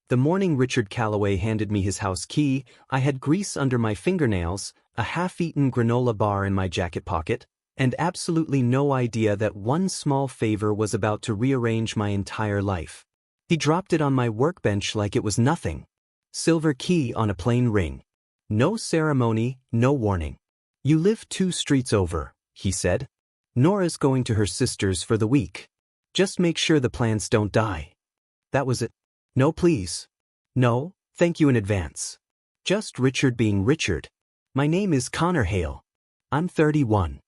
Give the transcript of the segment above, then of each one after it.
The morning Richard Calloway handed me his house key, I had grease under my fingernails, a half-eaten granola bar in my jacket pocket, and absolutely no idea that one small favor was about to rearrange my entire life. He dropped it on my workbench like it was nothing. Silver key on a plain ring. No ceremony, no warning. You live 2 streets over, he said. Nora's going to her sister's for the week. Just make sure the plants don't die. That was it. No please. No, thank you in advance. Just Richard being Richard. My name is Connor Hale. I'm 31.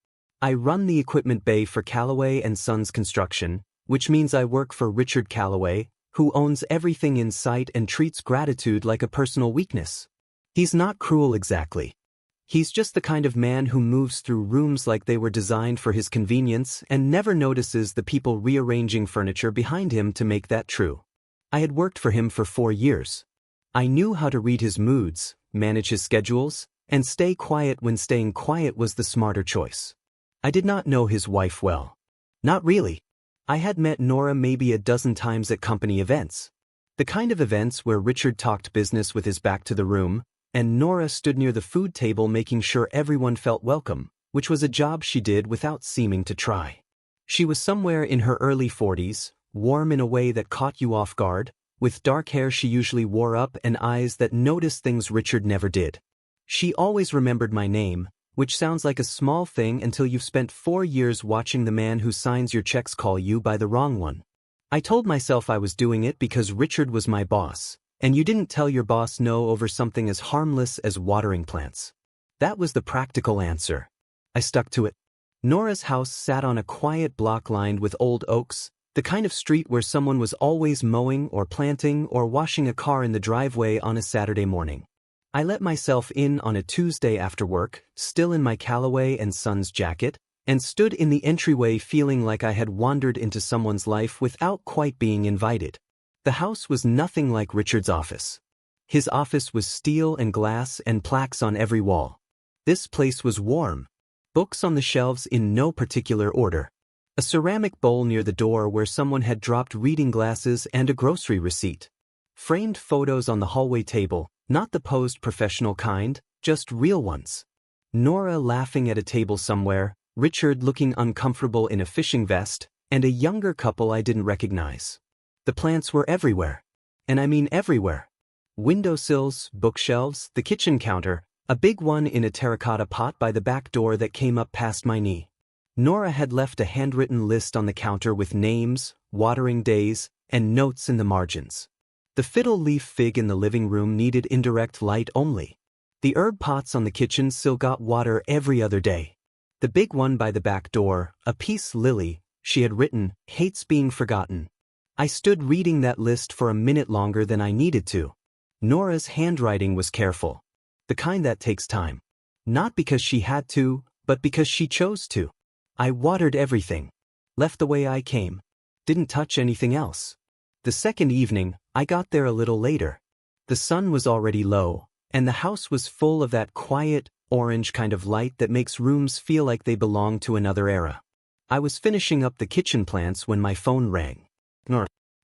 I run the equipment bay for Calloway & Sons Construction, which means I work for Richard Calloway, who owns everything in sight and treats gratitude like a personal weakness. He's not cruel exactly. He's just the kind of man who moves through rooms like they were designed for his convenience and never notices the people rearranging furniture behind him to make that true. I had worked for him for 4 years. I knew how to read his moods, manage his schedules, and stay quiet when staying quiet was the smarter choice. I did not know his wife well. Not really. I had met Nora maybe a dozen times at company events. The kind of events where Richard talked business with his back to the room, and Nora stood near the food table making sure everyone felt welcome, which was a job she did without seeming to try. She was somewhere in her early 40s, warm in a way that caught you off guard, with dark hair she usually wore up and eyes that noticed things Richard never did. She always remembered my name, which sounds like a small thing until you've spent 4 years watching the man who signs your checks call you by the wrong one. I told myself I was doing it because Richard was my boss, and you didn't tell your boss no over something as harmless as watering plants. That was the practical answer. I stuck to it. Nora's house sat on a quiet block lined with old oaks, the kind of street where someone was always mowing or planting or washing a car in the driveway on a Saturday morning. I let myself in on a Tuesday after work, still in my Calloway & Sons jacket, and stood in the entryway feeling like I had wandered into someone's life without quite being invited. The house was nothing like Richard's office. His office was steel and glass and plaques on every wall. This place was warm. Books on the shelves in no particular order. A ceramic bowl near the door where someone had dropped reading glasses and a grocery receipt. Framed photos on the hallway table, not the posed professional kind, just real ones. Nora laughing at a table somewhere, Richard looking uncomfortable in a fishing vest, and a younger couple I didn't recognize. The plants were everywhere. And I mean everywhere. Windowsills, bookshelves, the kitchen counter, a big one in a terracotta pot by the back door that came up past my knee. Nora had left a handwritten list on the counter with names, watering days, and notes in the margins. The fiddle leaf fig in the living room needed indirect light only. The herb pots on the kitchen still got water every other day. The big one by the back door, a peace lily, she had written, hates being forgotten. I stood reading that list for a minute longer than I needed to. Nora's handwriting was careful. The kind that takes time. Not because she had to, but because she chose to. I watered everything. Left the way I came. Didn't touch anything else. The second evening, I got there a little later. The sun was already low, and the house was full of that quiet, orange kind of light that makes rooms feel like they belong to another era. I was finishing up the kitchen plants when my phone rang.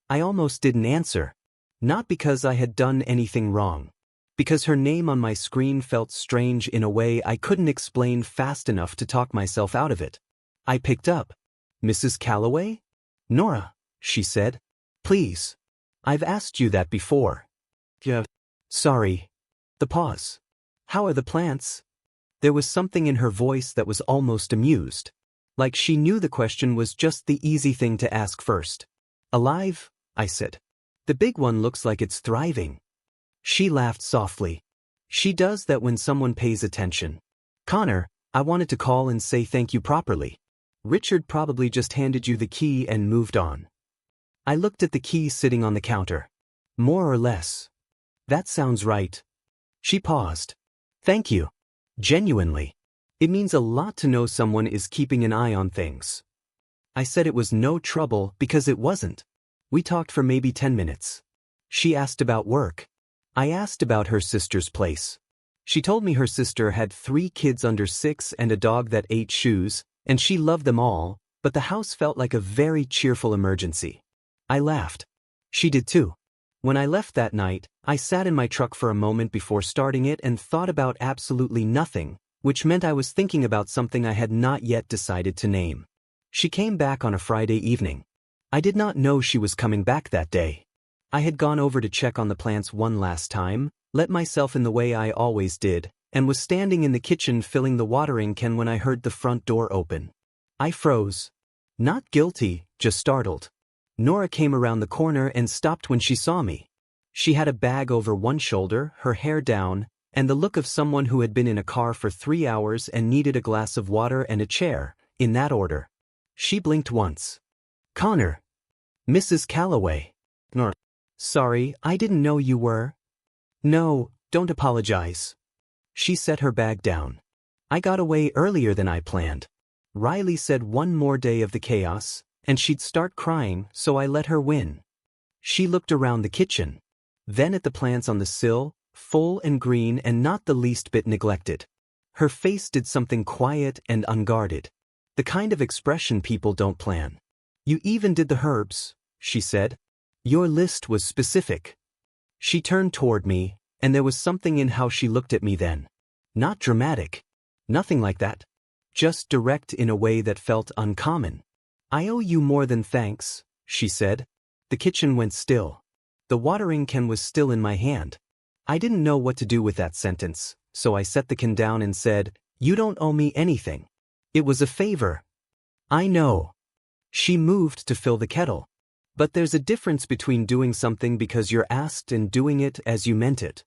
I almost didn't answer. Not because I had done anything wrong. Because her name on my screen felt strange in a way I couldn't explain fast enough to talk myself out of it. I picked up. Mrs. Calloway? Nora, she said. Please. I've asked you that before. Yeah. Sorry. The pause. How are the plants? There was something in her voice that was almost amused. Like she knew the question was just the easy thing to ask first. Alive? I said. The big one looks like it's thriving. She laughed softly. She does that when someone pays attention. Connor, I wanted to call and say thank you properly. Richard probably just handed you the key and moved on. I looked at the key sitting on the counter. More or less. That sounds right. She paused. Thank you. Genuinely. It means a lot to know someone is keeping an eye on things. I said it was no trouble because it wasn't. We talked for maybe 10 minutes. She asked about work. I asked about her sister's place. She told me her sister had 3 kids under 6 and a dog that ate shoes, and she loved them all, but the house felt like a very cheerful emergency. I laughed. She did too. When I left that night, I sat in my truck for a moment before starting it and thought about absolutely nothing, which meant I was thinking about something I had not yet decided to name. She came back on a Friday evening. I did not know she was coming back that day. I had gone over to check on the plants one last time, let myself in the way I always did, and was standing in the kitchen filling the watering can when I heard the front door open. I froze. Not guilty, just startled. Nora came around the corner and stopped when she saw me. She had a bag over one shoulder, her hair down, and the look of someone who had been in a car for 3 hours and needed a glass of water and a chair, in that order. She blinked once. "Connor." "Mrs. Calloway." "Nora." "Sorry, I didn't know you were." "No, don't apologize." She set her bag down. "I got away earlier than I planned. Riley said one more day of the chaos, and she'd start crying, so I let her win." She looked around the kitchen. Then at the plants on the sill, full and green and not the least bit neglected. Her face did something quiet and unguarded. The kind of expression people don't plan. "You even did the herbs," she said. "Your list was specific." She turned toward me, and there was something in how she looked at me then. Not dramatic. Nothing like that. Just direct in a way that felt uncommon. "I owe you more than thanks," she said. The kitchen went still. The watering can was still in my hand. I didn't know what to do with that sentence, so I set the can down and said, "You don't owe me anything. It was a favor." "I know." She moved to fill the kettle. "But there's a difference between doing something because you're asked and doing it as you meant it."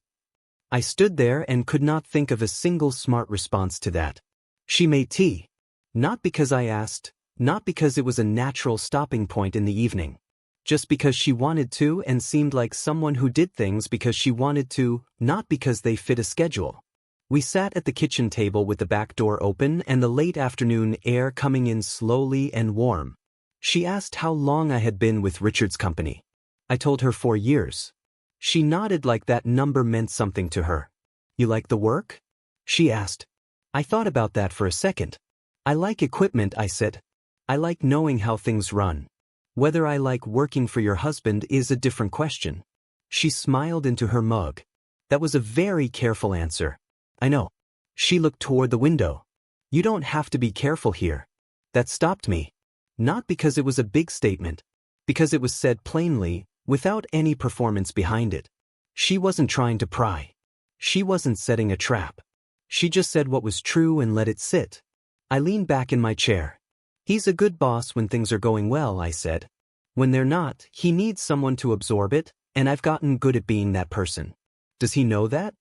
I stood there and could not think of a single smart response to that. She made tea. Not because I asked, not because it was a natural stopping point in the evening. Just because she wanted to and seemed like someone who did things because she wanted to, not because they fit a schedule. We sat at the kitchen table with the back door open and the late afternoon air coming in slowly and warm. She asked how long I had been with Richard's company. I told her 4 years. She nodded like that number meant something to her. "You like the work?" she asked. I thought about that for a second. "I like equipment," I said. "I like knowing how things run. Whether I like working for your husband is a different question." She smiled into her mug. "That was a very careful answer." "I know." She looked toward the window. "You don't have to be careful here." That stopped me. Not because it was a big statement. Because it was said plainly, without any performance behind it. She wasn't trying to pry. She wasn't setting a trap. She just said what was true and let it sit. I leaned back in my chair. "He's a good boss when things are going well," I said. "When they're not, he needs someone to absorb it, and I've gotten good at being that person." "Does he know that?"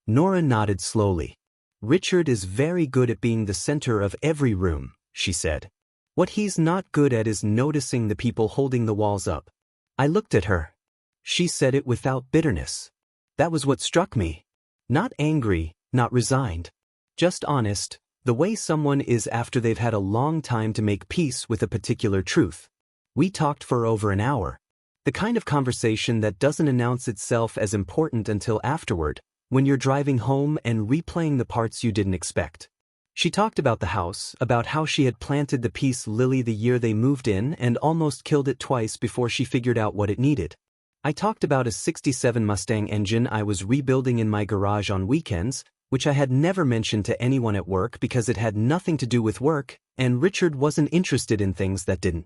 Nora nodded slowly. "Richard is very good at being the center of every room," she said. "What he's not good at is noticing the people holding the walls up." I looked at her. She said it without bitterness. That was what struck me. Not angry, not resigned. Just honest, the way someone is after they've had a long time to make peace with a particular truth. We talked for over an hour. The kind of conversation that doesn't announce itself as important until afterward, when you're driving home and replaying the parts you didn't expect. She talked about the house, about how she had planted the peace lily the year they moved in and almost killed it twice before she figured out what it needed. I talked about a '67 Mustang engine I was rebuilding in my garage on weekends, which I had never mentioned to anyone at work because it had nothing to do with work, and Richard wasn't interested in things that didn't.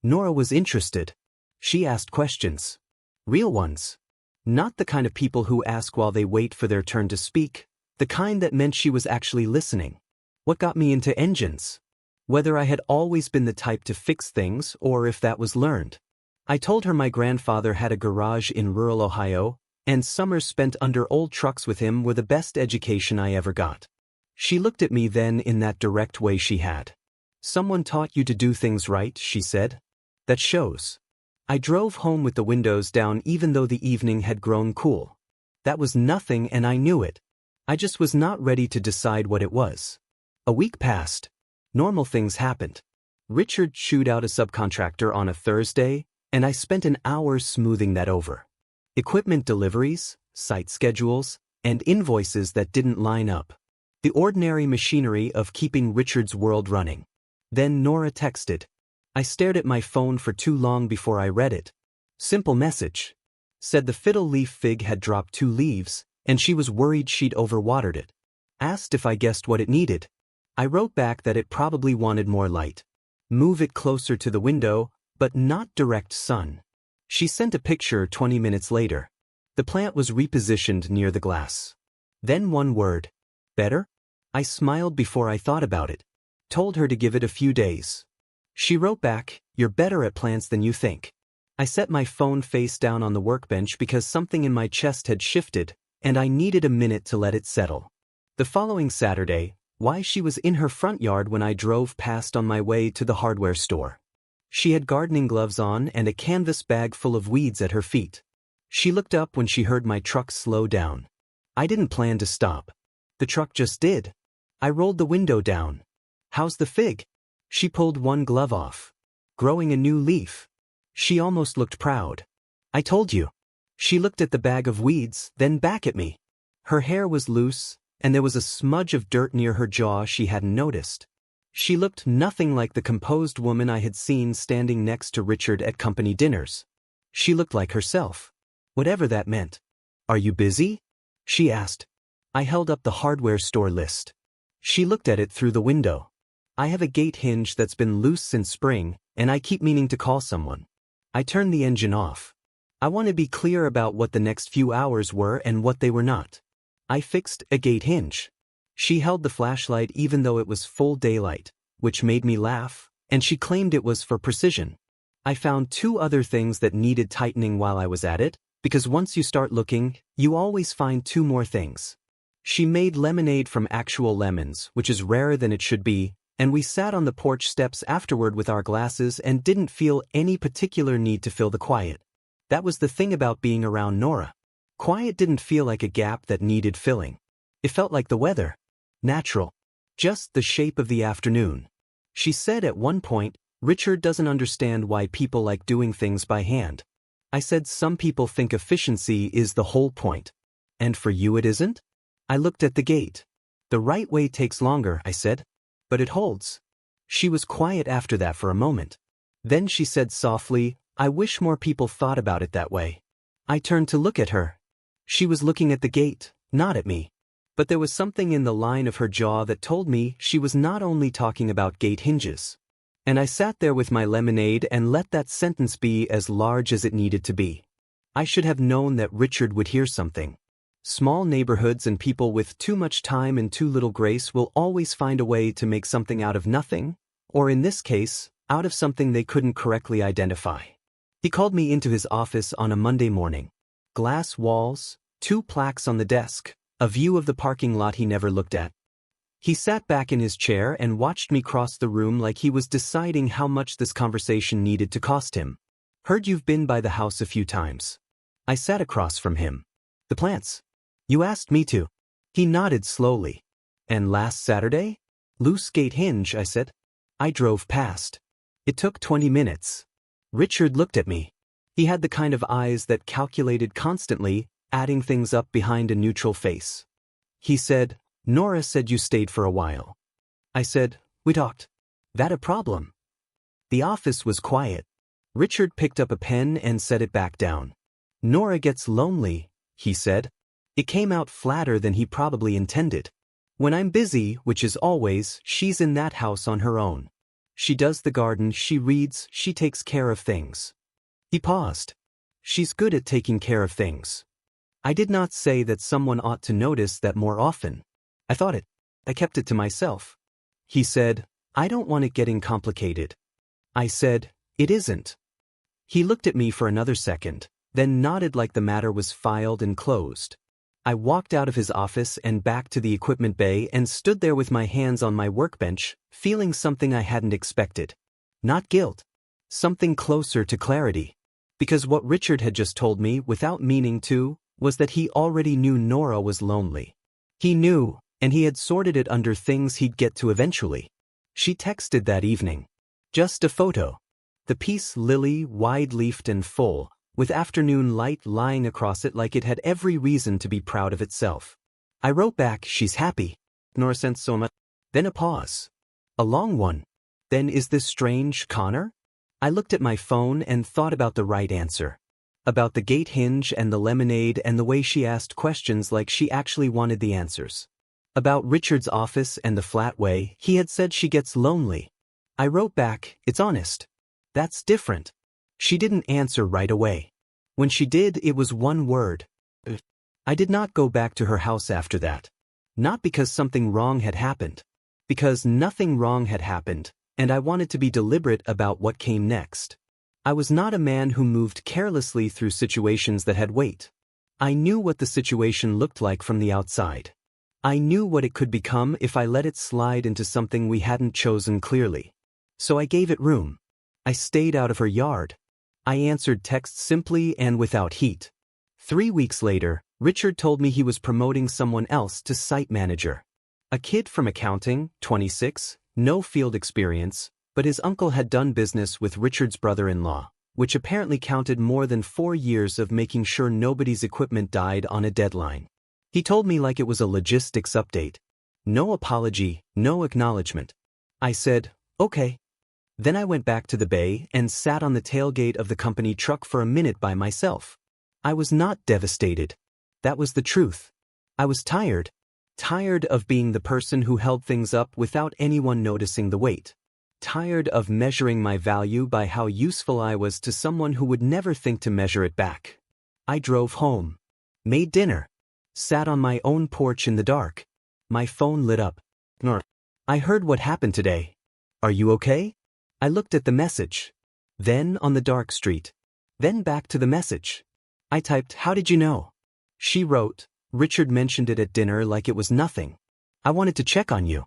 Nora was interested. She asked questions. Real ones. Not the kind of people who ask while they wait for their turn to speak, the kind that meant she was actually listening. What got me into engines? Whether I had always been the type to fix things or if that was learned. I told her my grandfather had a garage in rural Ohio, and summers spent under old trucks with him were the best education I ever got. She looked at me then in that direct way she had. "Someone taught you to do things right," she said. "That shows." I drove home with the windows down even though the evening had grown cool. That was nothing and I knew it. I just was not ready to decide what it was. A week passed. Normal things happened. Richard chewed out a subcontractor on a Thursday, and I spent an hour smoothing that over. Equipment deliveries, site schedules, and invoices that didn't line up. The ordinary machinery of keeping Richard's world running. Then Nora texted. I stared at my phone for too long before I read it. Simple message. Said the fiddle leaf fig had dropped 2 leaves, and she was worried she'd overwatered it. Asked if I guessed what it needed. I wrote back that it probably wanted more light. Move it closer to the window, but not direct sun. She sent a picture 20 minutes later. The plant was repositioned near the glass. Then one word. Better? I smiled before I thought about it. Told her to give it a few days. She wrote back, "You're better at plants than you think." I set my phone face down on the workbench because something in my chest had shifted, and I needed a minute to let it settle. The following Saturday, she was in her front yard when I drove past on my way to the hardware store. She had gardening gloves on and a canvas bag full of weeds at her feet. She looked up when she heard my truck slow down. I didn't plan to stop. The truck just did. I rolled the window down. "How's the fig?" She pulled one glove off. "Growing a new leaf." She almost looked proud. "I told you." She looked at the bag of weeds, then back at me. Her hair was loose, and there was a smudge of dirt near her jaw she hadn't noticed. She looked nothing like the composed woman I had seen standing next to Richard at company dinners. She looked like herself. Whatever that meant. "Are you busy?" she asked. I held up the hardware store list. She looked at it through the window. "I have a gate hinge that's been loose since spring, and I keep meaning to call someone." I turned the engine off. I want to be clear about what the next few hours were and what they were not. I fixed a gate hinge. She held the flashlight even though it was full daylight, which made me laugh, and she claimed it was for precision. I found 2 other things that needed tightening while I was at it, because once you start looking, you always find 2 more things. She made lemonade from actual lemons, which is rarer than it should be, and we sat on the porch steps afterward with our glasses and didn't feel any particular need to fill the quiet. That was the thing about being around Nora. Quiet didn't feel like a gap that needed filling. It felt like the weather. Natural. Just the shape of the afternoon. She said at one point, "Richard doesn't understand why people like doing things by hand." I said some people think efficiency is the whole point. "And for you it isn't?" I looked at the gate. "The right way takes longer," I said. "But it holds." She was quiet after that for a moment. Then she said softly, "I wish more people thought about it that way." I turned to look at her. She was looking at the gate, not at me. But there was something in the line of her jaw that told me she was not only talking about gate hinges. And I sat there with my lemonade and let that sentence be as large as it needed to be. I should have known that Richard would hear something. Small neighborhoods and people with too much time and too little grace will always find a way to make something out of nothing, or in this case, out of something they couldn't correctly identify. He called me into his office on a Monday morning. Glass walls, 2 plaques on the desk, a view of the parking lot he never looked at. He sat back in his chair and watched me cross the room like he was deciding how much this conversation needed to cost him. "Heard you've been by the house a few times." I sat across from him. "The plants. You asked me to." He nodded slowly. "And last Saturday?" "Loose gate hinge," I said. "I drove past. It took 20 minutes." Richard looked at me. He had the kind of eyes that calculated constantly, adding things up behind a neutral face. He said, "Nora said you stayed for a while." I said, "We talked." "That a problem?" The office was quiet. Richard picked up a pen and set it back down. "Nora gets lonely," he said. It came out flatter than he probably intended. "When I'm busy, which is always, she's in that house on her own. She does the garden, she reads, she takes care of things." He paused. "She's good at taking care of things." I did not say that someone ought to notice that more often. I thought it. I kept it to myself. He said, "I don't want it getting complicated." I said, "It isn't." He looked at me for another second, then nodded like the matter was filed and closed. I walked out of his office and back to the equipment bay and stood there with my hands on my workbench, feeling something I hadn't expected. Not guilt. Something closer to clarity. Because what Richard had just told me, without meaning to, was that he already knew Nora was lonely. He knew, and he had sorted it under things he'd get to eventually. She texted that evening. Just a photo. The piece lily, wide-leafed and full, with afternoon light lying across it like it had every reason to be proud of itself. I wrote back, "She's happy." Nora sent so much. Then a pause. A long one. Then, "Is this strange, Connor?" I looked at my phone and thought about the right answer. About the gate hinge and the lemonade and the way she asked questions like she actually wanted the answers. About Richard's office and the flat way he had said she gets lonely. I wrote back, "It's honest. That's different." She didn't answer right away. When she did, it was one word. I did not go back to her house after that. Not because something wrong had happened. Because nothing wrong had happened, and I wanted to be deliberate about what came next. I was not a man who moved carelessly through situations that had weight. I knew what the situation looked like from the outside. I knew what it could become if I let it slide into something we hadn't chosen clearly. So I gave it room. I stayed out of her yard. I answered texts simply and without heat. 3 weeks later, Richard told me he was promoting someone else to site manager. A kid from accounting, 26, no field experience, but his uncle had done business with Richard's brother-in-law, which apparently counted more than 4 years of making sure nobody's equipment died on a deadline. He told me like it was a logistics update. No apology, no acknowledgement. I said, okay. Then I went back to the bay and sat on the tailgate of the company truck for a minute by myself. I was not devastated. That was the truth. I was tired. Tired of being the person who held things up without anyone noticing the weight. Tired of measuring my value by how useful I was to someone who would never think to measure it back. I drove home. Made dinner. Sat on my own porch in the dark. My phone lit up. I heard what happened today. Are you okay? I looked at the message. Then on the dark street. Then back to the message. I typed, "How did you know?" She wrote, "Richard mentioned it at dinner like it was nothing. I wanted to check on you."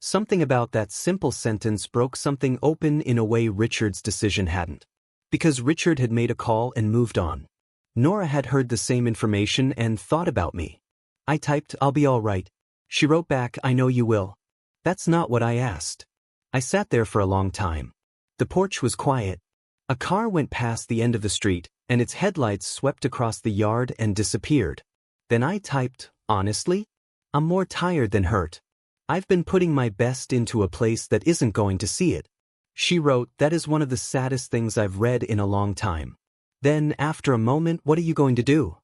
Something about that simple sentence broke something open in a way Richard's decision hadn't. Because Richard had made a call and moved on. Nora had heard the same information and thought about me. I typed, "I'll be all right." She wrote back, "I know you will." That's not what I asked. I sat there for a long time. The porch was quiet. A car went past the end of the street, and its headlights swept across the yard and disappeared. Then I typed, "Honestly? I'm more tired than hurt. I've been putting my best into a place that isn't going to see it." She wrote, "That is one of the saddest things I've read in a long time." Then, after a moment, "What are you going to do?"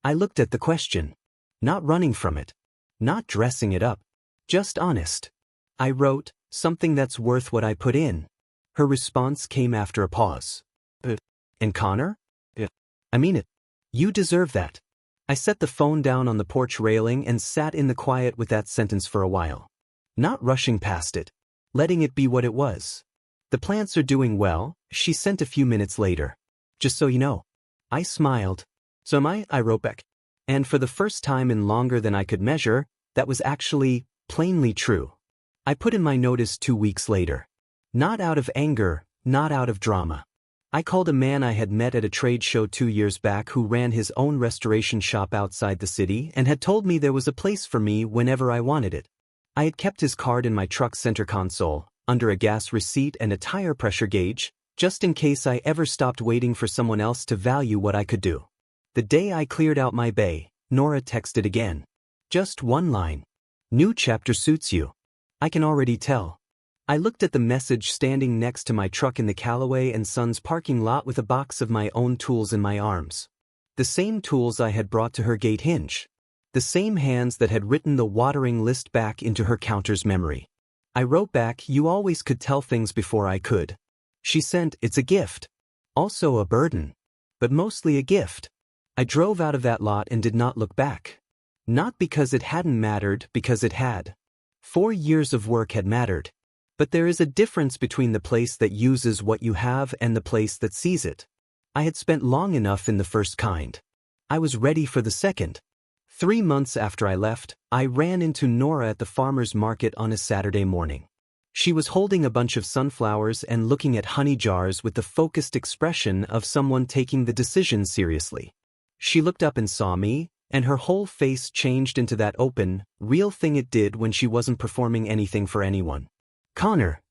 I looked at the question. Not running from it. Not dressing it up. Just honest. I wrote, "Something that's worth what I put in." Her response came after a pause. "And Connor? I mean it. You deserve that." I set the phone down on the porch railing and sat in the quiet with that sentence for a while. Not rushing past it. Letting it be what it was. "The plants are doing well," she sent a few minutes later. "Just so you know." I smiled. "So am I wrote back. And for the first time in longer than I could measure, that was actually plainly true. I put in my notice 2 weeks later. Not out of anger, not out of drama. I called a man I had met at a trade show 2 years back who ran his own restoration shop outside the city and had told me there was a place for me whenever I wanted it. I had kept his card in my truck's center console, under a gas receipt and a tire pressure gauge, just in case I ever stopped waiting for someone else to value what I could do. The day I cleared out my bay, Nora texted again. Just one line. "New chapter suits you. I can already tell." I looked at the message standing next to my truck in the Callaway and Sons parking lot with a box of my own tools in my arms. The same tools I had brought to her gate hinge. The same hands that had written the watering list back into her counter's memory. I wrote back, "You always could tell things before I could." She sent, "It's a gift. Also a burden. But mostly a gift." I drove out of that lot and did not look back. Not because it hadn't mattered, because it had. 4 years of work had mattered. But there is a difference between the place that uses what you have and the place that sees it. I had spent long enough in the first kind. I was ready for the second. 3 months after I left, I ran into Nora at the farmer's market on a Saturday morning. She was holding a bunch of sunflowers and looking at honey jars with the focused expression of someone taking the decision seriously. She looked up and saw me, and her whole face changed into that open, real thing it did when she wasn't performing anything for anyone. "Connor."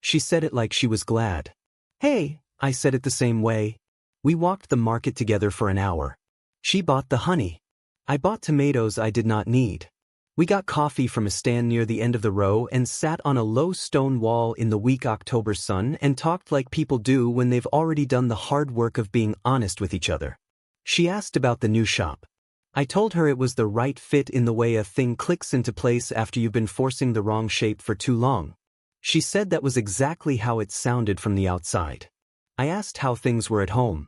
She said it like she was glad. "Hey," I said it the same way. We walked the market together for an hour. She bought the honey. I bought tomatoes I did not need. We got coffee from a stand near the end of the row and sat on a low stone wall in the weak October sun and talked like people do when they've already done the hard work of being honest with each other. She asked about the new shop. I told her it was the right fit in the way a thing clicks into place after you've been forcing the wrong shape for too long. She said that was exactly how it sounded from the outside. I asked how things were at home.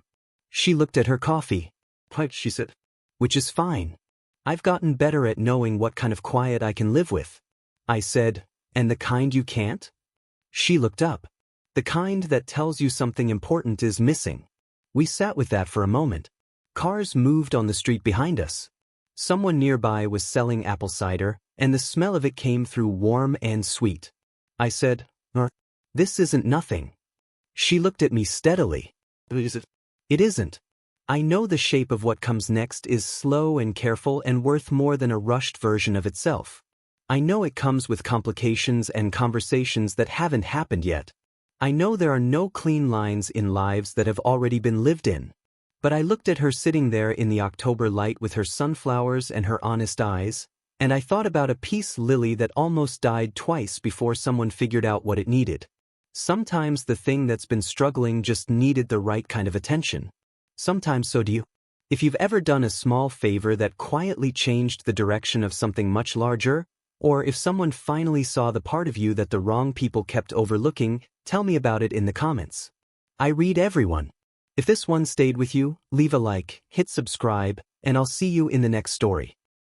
She looked at her coffee. "What?" she said. "Which is fine. I've gotten better at knowing what kind of quiet I can live with." I said, "And the kind you can't?" She looked up. "The kind that tells you something important is missing." We sat with that for a moment. Cars moved on the street behind us. Someone nearby was selling apple cider, and the smell of it came through warm and sweet. I said, "This isn't nothing." She looked at me steadily. "Is it?" "It isn't. I know the shape of what comes next is slow and careful and worth more than a rushed version of itself. I know it comes with complications and conversations that haven't happened yet. I know there are no clean lines in lives that have already been lived in." But I looked at her sitting there in the October light with her sunflowers and her honest eyes, and I thought about a peace lily that almost died twice before someone figured out what it needed. Sometimes the thing that's been struggling just needed the right kind of attention. Sometimes so do you. If you've ever done a small favor that quietly changed the direction of something much larger, or if someone finally saw the part of you that the wrong people kept overlooking, tell me about it in the comments. I read everyone. If this one stayed with you, leave a like, hit subscribe, and I'll see you in the next story.